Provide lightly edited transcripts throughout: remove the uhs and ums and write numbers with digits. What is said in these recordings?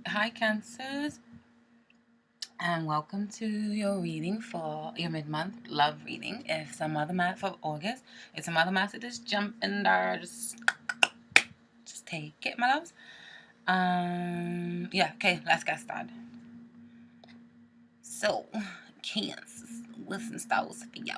Hi Cancers, and welcome to your reading for your mid-month love reading. It's a mother math for August. It's a mother math, so just jump in there, just take it, my loves. Yeah, okay, let's get started. So, Cancers, listen styles for you.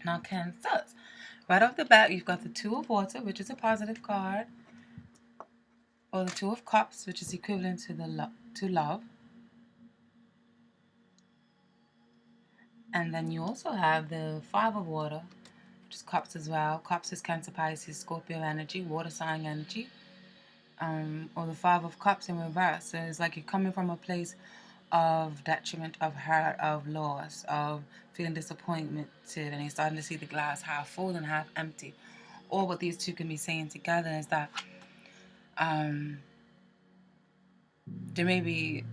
Now, Cancers, right off the bat, you've got the Two of Water, which is a positive card, or the Two of Cups, which is equivalent to love. And then you also have the Five of Water, which is Cups as well. Cups is Cancer, Pisces, Scorpio energy, water sign energy. Or the Five of Cups in reverse. So it's like you're coming from a place of detriment, of hurt, of loss, of feeling disappointed, and you're starting to see the glass half full and half empty. Or what these two can be saying together is that there may be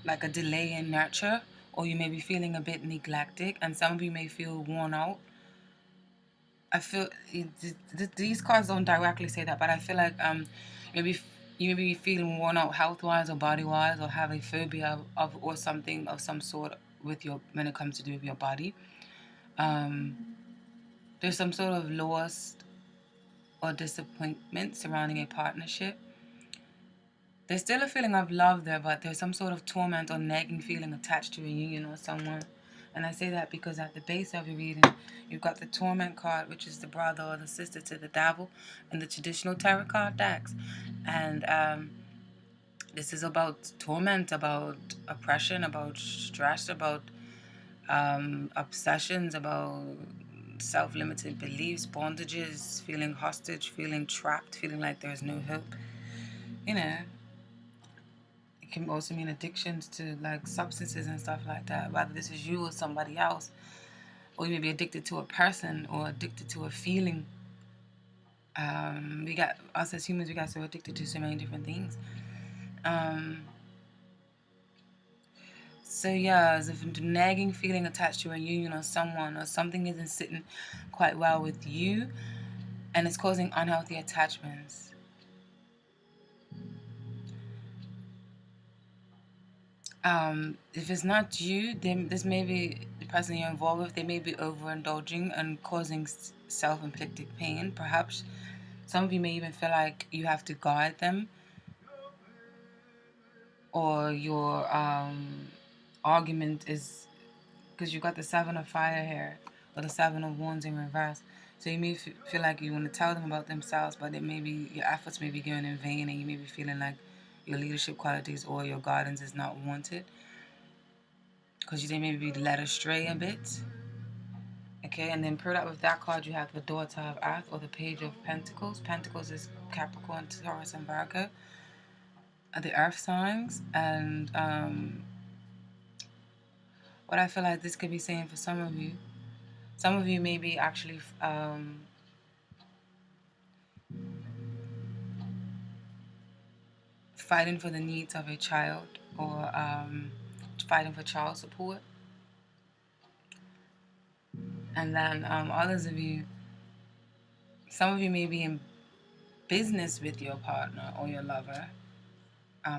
like a delay in nurture, or you may be feeling a bit neglected, and some of you may feel worn out. I feel these cards don't directly say that, but I feel like maybe you may be feeling worn out health wise or body wise, or have a phobia of or something of some sort with your when it comes to do with your body. There's some sort of loss or disappointment surrounding a partnership. There's still a feeling of love there, but there's some sort of torment or nagging feeling attached to a union or someone. And I say that because at the base of your reading, you've got the torment card, which is the brother or the sister to the devil in the traditional tarot card decks. And this is about torment, about oppression, about stress, about obsessions, about self-limited beliefs, bondages, feeling hostage, feeling trapped, feeling like there's no hope. You know, it can also mean addictions to like substances and stuff like that, whether this is you or somebody else, or you may be addicted to a person or addicted to a feeling. We got us as humans, we got so addicted to so many different things. So yeah, as if a nagging feeling attached to a union or someone, or something isn't sitting quite well with you, and it's causing unhealthy attachments. If it's not you, then this may be the person you're involved with. They may be overindulging and causing self-inflicted pain. Perhaps some of you may even feel like you have to guard them, or your argument is because you've got the Seven of Fire here, or the Seven of Wands in reverse. So you may feel like you want to tell them about themselves, but it may be your efforts may be going in vain, and you may be feeling like your leadership qualities or your guidance is not wanted, because they may be led astray a bit. Okay, and then paired up with that card, you have the Daughter of Earth, or the Page of Pentacles. Pentacles is Capricorn, Taurus, and Virgo, the Earth signs. And what I feel like this could be saying for some of you may be actually fighting for the needs of a child, or fighting for child support. And then others of you, some of you may be in business with your partner or your lover.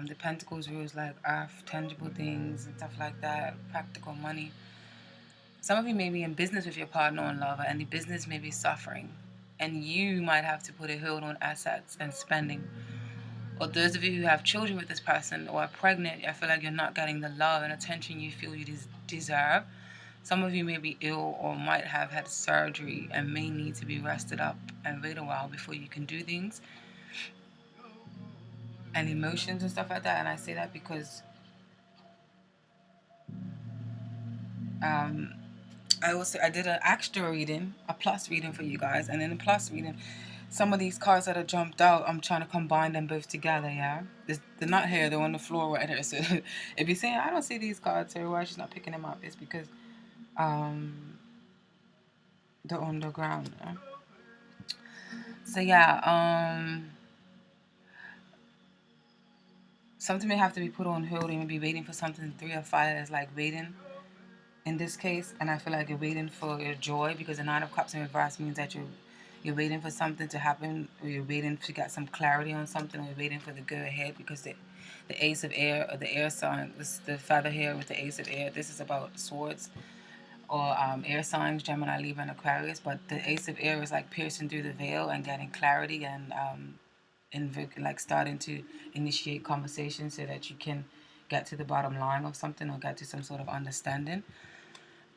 The Pentacles rules like earth, tangible things and stuff like that, practical money. Some of you may be in business with your partner or lover, and the business may be suffering, and you might have to put a hold on assets and spending. Or those of you who have children with this person or are pregnant, I feel like you're not getting the love and attention you feel you deserve. Some of you may be ill or might have had surgery and may need to be rested up and wait a while before you can do things. And emotions and stuff like that. And I say that because I did an extra reading, a plus reading for you guys, and in the plus reading, some of these cards that have jumped out, I'm trying to combine them both together. Yeah, they're not here; they're on the floor right here. So if you're saying I don't see these cards here, why she's not picking them up? It's because they're on the ground. Yeah? So yeah, something may have to be put on hold. You may be waiting for something. Three of Fire is like waiting in this case, and I feel like you're waiting for your joy, because the Nine of Cups in reverse means that you're waiting for something to happen, or you're waiting to get some clarity on something, or you're waiting for the go ahead, because the ace of air, or the air sign, this the feather here with the ace of air, this is about swords, or air signs, Gemini, Libra, and Aquarius. But the ace of air is like piercing through the veil and getting clarity, and like starting to initiate conversations so that you can get to the bottom line of something, or get to some sort of understanding.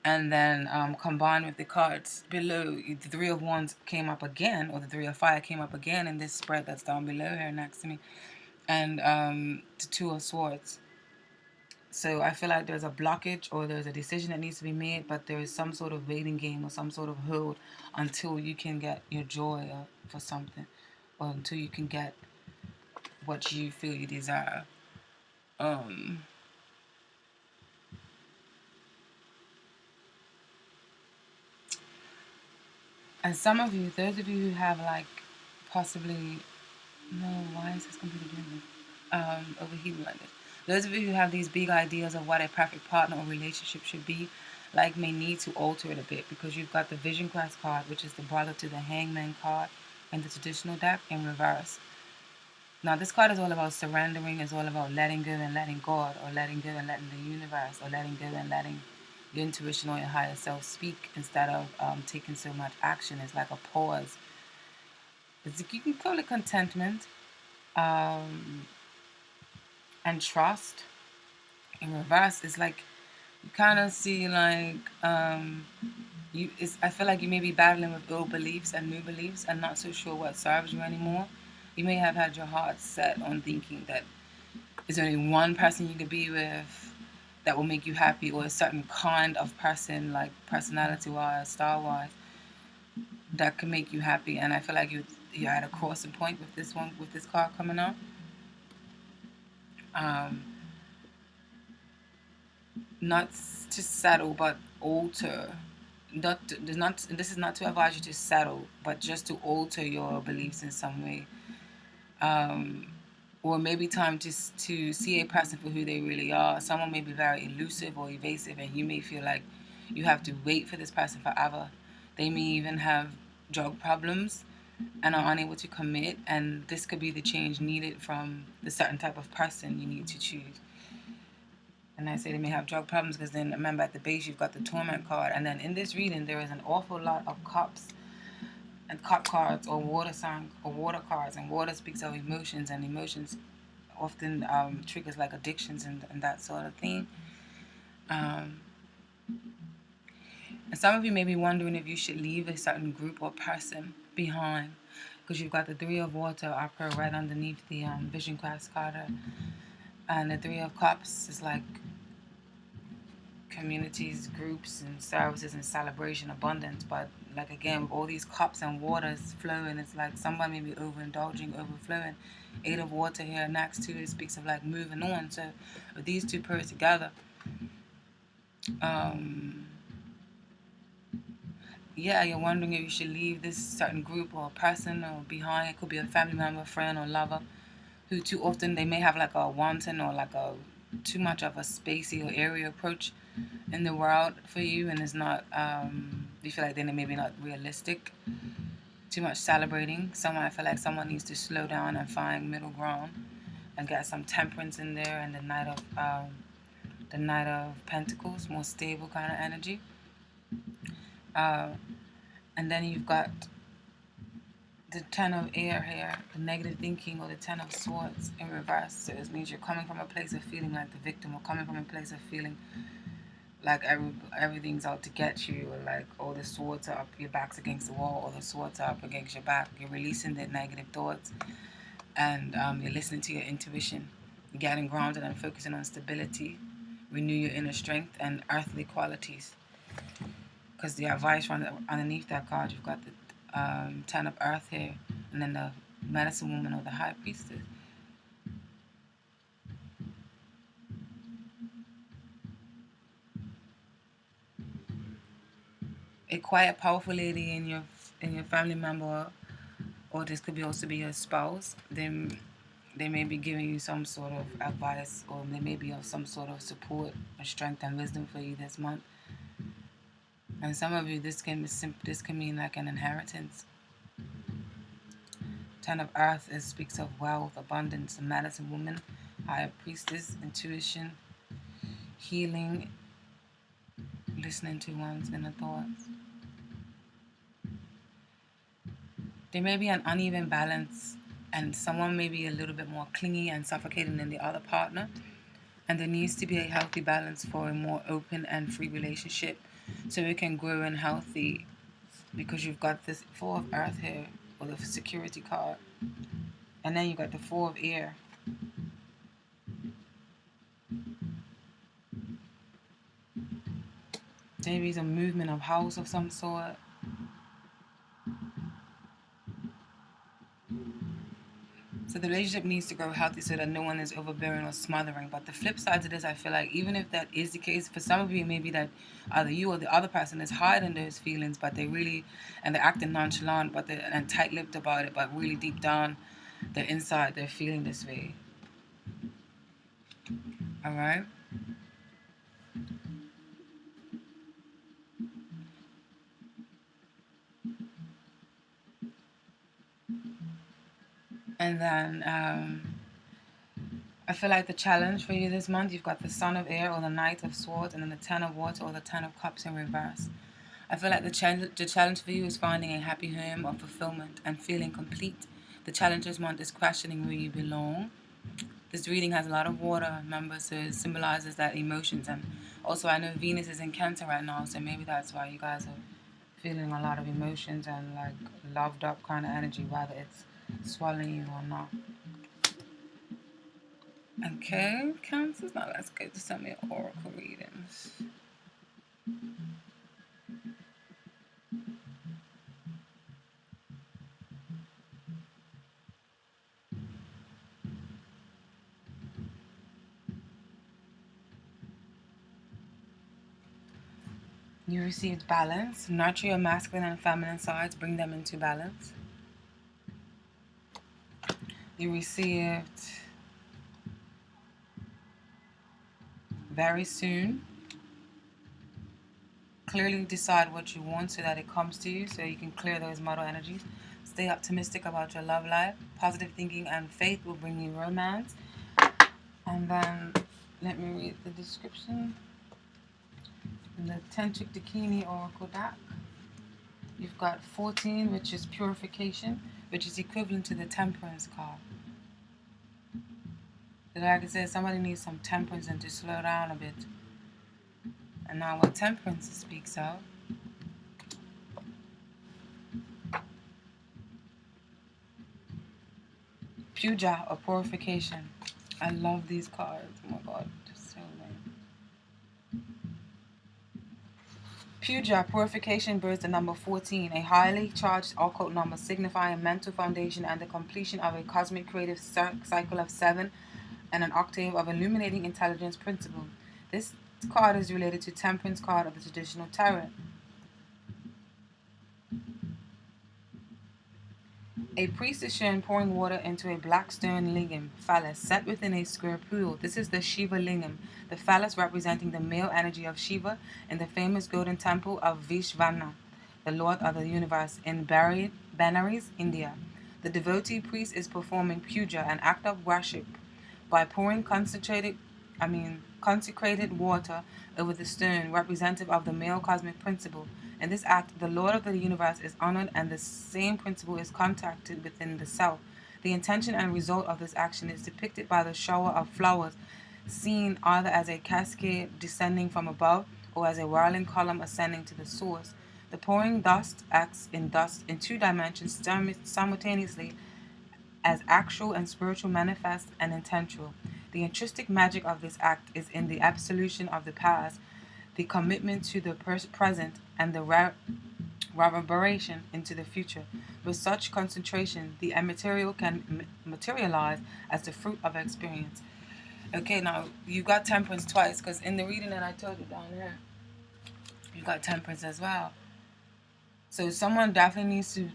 And then combined with the cards below, the Three of Wands came up again, or the Three of Fire came up again in this spread that's down below here next to me, and the Two of Swords. So I feel like there's a blockage, or there's a decision that needs to be made, but there is some sort of waiting game, or some sort of hold until you can get your joy for something, or until you can get what you feel you desire. And some of you, those of you who have like possibly, no, why is this computer doing this? Over here like this. Those of you who have these big ideas of what a perfect partner or relationship should be, like, may need to alter it a bit, because you've got the Vision Quest card, which is the brother to the Hangman card in the traditional deck, in reverse. Now, this card is all about surrendering, is all about letting go and letting God, or letting go and letting the universe, or letting go and letting your intuition or your higher self speak, instead of taking so much action. It's like a pause. You can call it contentment, and trust. In reverse, it's like you kind of see like I feel like you may be battling with old beliefs and new beliefs, and not so sure what serves you anymore. You may have had your heart set on thinking that there's only one person you could be with that will make you happy, or a certain kind of person, like personality wise, style wise, that can make you happy. And I feel like you're at a crossing point with this one, with this card coming up. Not to settle, but alter. This is not to advise you to settle, but just to alter your beliefs in some way. Or maybe time to see a person for who they really are. Someone may be very elusive or evasive, and you may feel like you have to wait for this person forever. They may even have drug problems and are unable to commit, and this could be the change needed from the certain type of person you need to choose. And I say they may have drug problems because then remember at the base you've got the torment card, and then in this reading there is an awful lot of cups and cup cards, or water sign, or water cards, and water speaks of emotions, and emotions often triggers like addictions and that sort of thing. And some of you may be wondering if you should leave a certain group or person behind, because you've got the Three of Water up here right underneath the Vision Quest card, and the Three of Cups is like communities, groups, and services, and celebration, abundance. But like again, with all these cups and waters flowing, it's like somebody may be overindulging, overflowing. Eight of Water here next to it speaks of like moving on. So with these two pairs together, yeah, you're wondering if you should leave this certain group or person or behind. It could be a family member, friend, or lover, who too often they may have like a wanton, or like a too much of a spacey or area approach in the world for you, and it's not you feel like they're maybe not realistic. Too much celebrating. I feel like someone needs to slow down and find middle ground and get some temperance in there, and the Knight of Pentacles, more stable kind of energy. And then you've got the Ten of Air here, the negative thinking, or the Ten of Swords in reverse. So it means you're coming from a place of feeling like the victim, or coming from a place of feeling like everything's out to get you, or like all the swords are up, your back's against the wall, or the swords are up against your back. You're releasing the negative thoughts, and you're listening to your intuition, getting grounded and focusing on stability, renew your inner strength and earthly qualities. Because the advice underneath that card, you've got the Ten of Earth here, and then the Medicine Woman, or the High Priestess. A quiet, powerful lady in your family member, or this could also be your spouse. Then they may be giving you some sort of advice, or they may be of some sort of support or strength and wisdom for you this month. And some of you, this can mean like an inheritance. Ten of Earth speaks of wealth, abundance, the medicine woman, higher priestess, intuition, healing, listening to one's inner thoughts. There may be an uneven balance, and someone may be a little bit more clingy and suffocating than the other partner. And there needs to be a healthy balance for a more open and free relationship so it can grow and healthy, because you've got this Four of Earth here, or the security card. And then you got the Four of Air. Maybe it's a movement of house of some sort. So the relationship needs to grow healthy so that no one is overbearing or smothering. But the flip side to this, I feel like even if that is the case, for some of you, maybe that either you or the other person is hiding those feelings, but they're acting nonchalant, and tight-lipped about it, but really deep down, they're inside, they're feeling this way. All right? And then I feel like the challenge for you this month, you've got the Son of Air or the Knight of Swords, and then the Ten of Water or the Ten of Cups in reverse. I feel like the challenge for you is finding a happy home of fulfillment and feeling complete. The challenge this month is questioning where you belong. This reading has a lot of water, remember, so it symbolizes that emotions. And also I know Venus is in Cancer right now, so maybe that's why you guys are feeling a lot of emotions and like loved up kind of energy, whether it's swallowing you or not. Okay, Cancers, now let's go to some of your oracle readings. You received balance. Nurture your masculine and feminine sides. Bring them into balance. You received very soon. Clearly decide what you want so that it comes to you, so you can clear those model energies. Stay optimistic about your love life. Positive thinking and faith will bring you romance. And then let me read the description. In the Tantric Dakini Oracle deck, you've got 14, which is purification, which is equivalent to the Temperance card. So like I said, somebody needs some temperance and to slow down a bit. And now what Temperance speaks of, puja or purification. I love these cards. Oh my god, just so lame. Puja, purification, bears the number 14, a highly charged occult number signifying mental foundation and the completion of a cosmic creative cycle of 7 and an octave of illuminating intelligence principle. This card is related to Temperance card of the traditional tarot. A priest is shown pouring water into a black stone lingam, phallus, set within a square pool. This is the Shiva lingam, the phallus representing the male energy of Shiva in the famous golden temple of Vishvana, the Lord of the Universe, in Benares, India. The devotee priest is performing puja, an act of worship, by pouring consecrated water over the stone, representative of the male cosmic principle. In this act, the Lord of the Universe is honored and the same principle is contacted within the self. The intention and result of this action is depicted by the shower of flowers, seen either as a cascade descending from above or as a whirling column ascending to the source. The pouring dust acts in 2 dimensions simultaneously, as actual and spiritual, manifest and intentional. The intrinsic magic of this act is in the absolution of the past, the commitment to the present, and the reverberation into the future. With such concentration, the immaterial can materialize as the fruit of experience. Okay, now you got Temperance twice, because in the reading that I told you down here, you got Temperance as well. So someone definitely needs to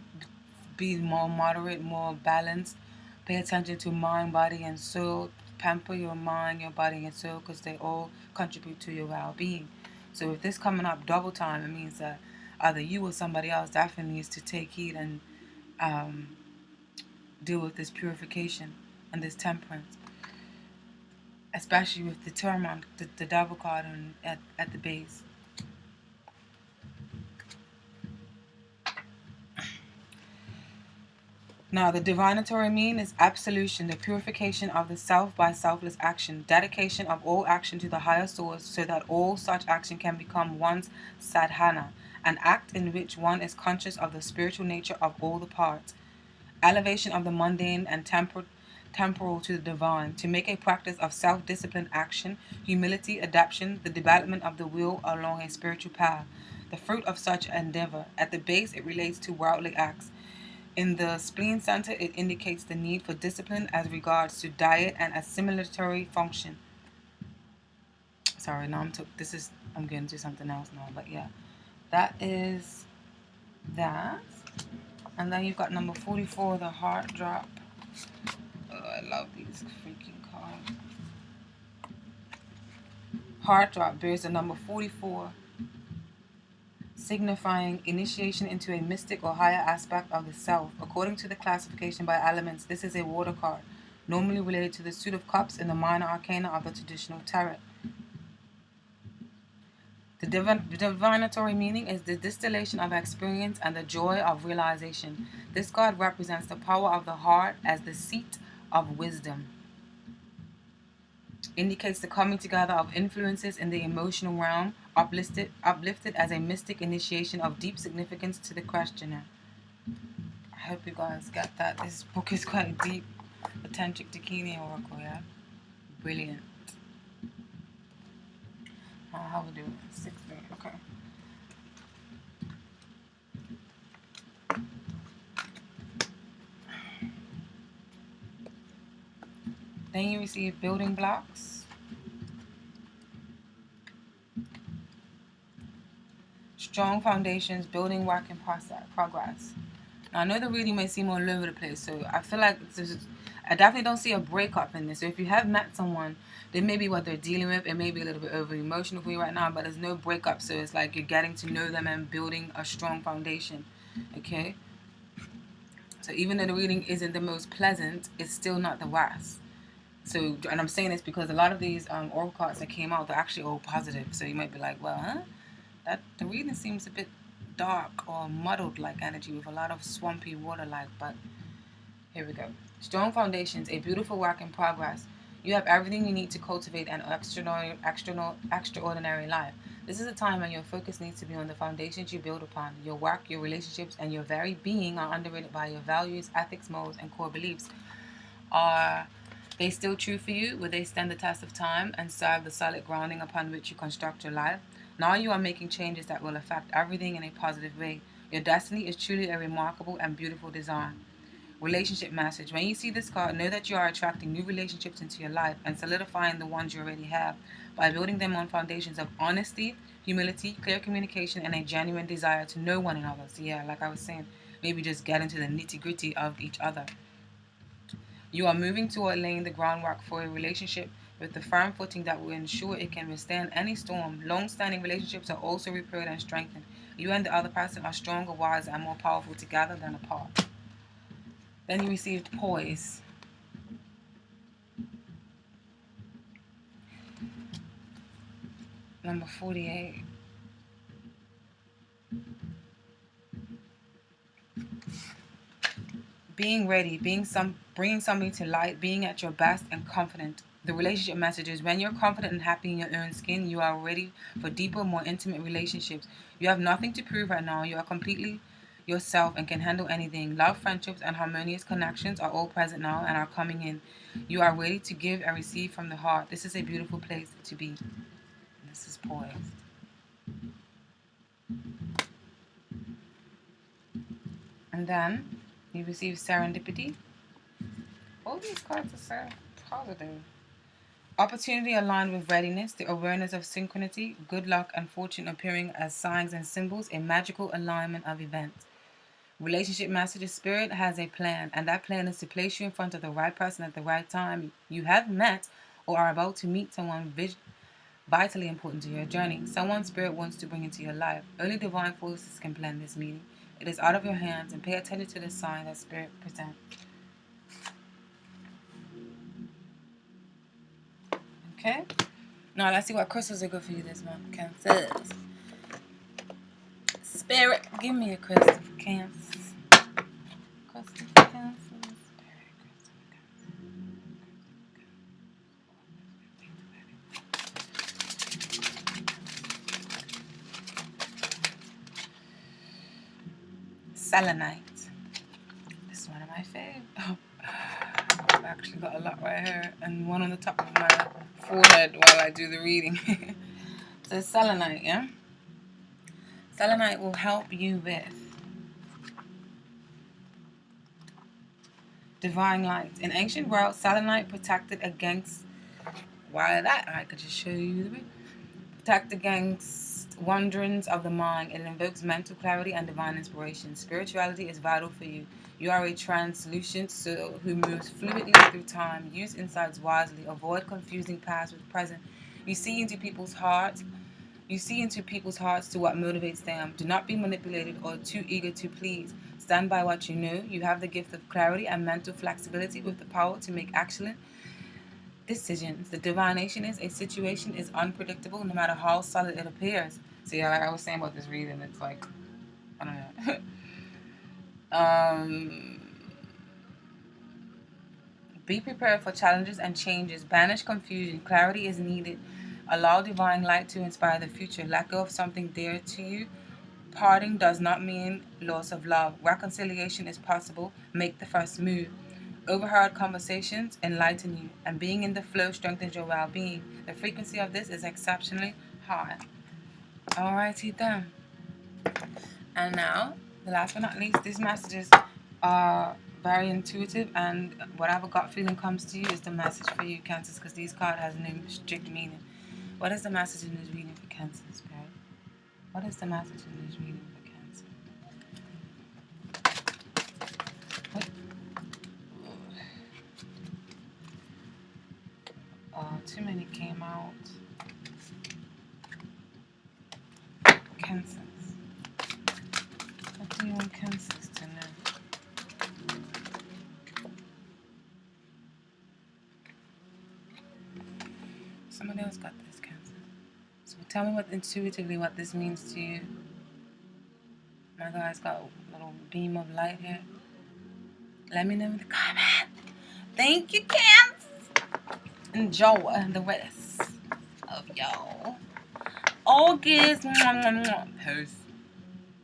be more moderate, more balanced. Pay attention to mind, body, and soul. Pamper your mind, your body, and soul, because they all contribute to your well-being. So if this coming up double time, it means that either you or somebody else definitely needs to take heed and deal with this purification and this temperance, especially with the Tourmaline, the devil card at the base. Now, the divinatory mean is absolution, the purification of the self by selfless action, dedication of all action to the higher source so that all such action can become one's sadhana, an act in which one is conscious of the spiritual nature of all the parts, elevation of the mundane and temporal to the divine, to make a practice of self-disciplined action, humility, adaptation, the development of the will along a spiritual path, the fruit of such endeavor. At the base, it relates to worldly acts. In the spleen center, it indicates the need for discipline as regards to diet and assimilatory function. Sorry, now I'm getting to something else now, but yeah, that is that. And then you've got number 44, the heart drop. Oh, I love these freaking cards. Heart drop bears the number 44, signifying initiation into a mystic or higher aspect of the self. According to the classification by elements, this is a water card, normally related to the suit of cups in the minor arcana of the traditional tarot. The divinatory meaning is the distillation of experience and the joy of realization. This card represents the power of the heart as the seat of wisdom. Indicates the coming together of influences in the emotional realm, uplifted as a mystic initiation of deep significance to the questioner. I hope you guys get that. This book is quite deep. The Tantric Dakini Oracle, yeah? Brilliant. How we do? 6 minutes, okay. Then you receive building blocks, strong foundations, building work in progress. Now, I know the reading may seem all over the place, so I feel like I definitely don't see a breakup in this. So if you have met someone, then maybe what they're dealing with, it may be a little bit over emotional for you right now, but there's no breakup. So it's like you're getting to know them and building a strong foundation. Okay? So even though the reading isn't the most pleasant, it's still not the worst. So, and I'm saying this because a lot of these oracle cards that came out, they're actually all positive. So you might be like, well, that the reading seems a bit dark or muddled like energy with a lot of swampy water like, but here we go. Strong foundations, a beautiful work in progress. You have everything you need to cultivate an extraordinary life. This is a time when your focus needs to be on the foundations you build upon. Your work, your relationships, and your very being are underwritten by your values, ethics, morals, and core beliefs. Are they still true for you? Will they stand the test of time and serve the solid grounding upon which you construct your life? Now you are making changes that will affect everything in a positive way. Your destiny is truly a remarkable and beautiful design. Relationship message. When you see this card, know that you are attracting new relationships into your life and solidifying the ones you already have by building them on foundations of honesty, humility, clear communication, and a genuine desire to know one another. So yeah, like I was saying, maybe just get into the nitty-gritty of each other. You are moving toward laying the groundwork for a relationship with the firm footing that will ensure it can withstand any storm. Long-standing relationships are also repaired and strengthened. You and the other person are stronger, wiser, and more powerful together than apart. Then you received poise. Number 48. Being ready, bringing somebody to light, being at your best and confident. The relationship message is when you're confident and happy in your own skin, you are ready for deeper, more intimate relationships. You have nothing to prove right now. You are completely yourself and can handle anything. Love, friendships, and harmonious connections are all present now and are coming in. You are ready to give and receive from the heart. This is a beautiful place to be. This is poised. And then you receive serendipity. All these cards are so positive. Opportunity aligned with readiness, the awareness of synchronicity, good luck and fortune appearing as signs and symbols, a magical alignment of events. Relationship message, spirit has a plan, and that plan is to place you in front of the right person at the right time. You have met or are about to meet someone vitally important to your journey. Someone spirit wants to bring into your life. Only divine forces can plan this meeting. It is out of your hands, and pay attention to the sign that spirit presents. Okay? Now let's see what crystals are good for you this month, Cancer. Spirit, give me a crystal for Cancer. Crystal for Cancer. Selenite. This is one of my faves. I've actually got a lot right here and one on the top of my forehead while I do the reading. So selenite, yeah? Selenite will help you with divine light. In ancient world, selenite protected against, while that I could just show you the reading. Protect against wanderings of the mind. It invokes mental clarity and divine inspiration. Spirituality is vital for you. You are a translucent soul who moves fluidly through time. Use insights wisely. Avoid confusing past with present. You see into people's hearts. You see into people's hearts to what motivates them. Do not be manipulated or too eager to please. Stand by what you know. You have the gift of clarity and mental flexibility with the power to make excellent decisions. The divination is a situation is unpredictable no matter how solid it appears. So yeah, like I was saying about this reading, it's like, I don't know. Be prepared for challenges and changes. Banish confusion. Clarity is needed. Allow divine light to inspire the future. Let go of something dear to you. Parting does not mean loss of love. Reconciliation is possible. Make the first move. Overheard conversations enlighten you, and being in the flow strengthens your well-being. The frequency of this is exceptionally high. Alrighty then. And now, the last but not least, these messages are very intuitive, and whatever gut feeling comes to you is the message for you, Cancers, because these cards has no strict meaning. What is the message in this reading for Cancer, Spirit? What is the message in this reading for Cancer? What? Oh, too many came out. Cancers. What do you want Cancers to know? Somebody else got this, Cancer. So tell me intuitively what this means to you. My guy's got a little beam of light here. Let me know in the comments. Thank you, Cancer. Enjoy the rest of y'all. August. Peace.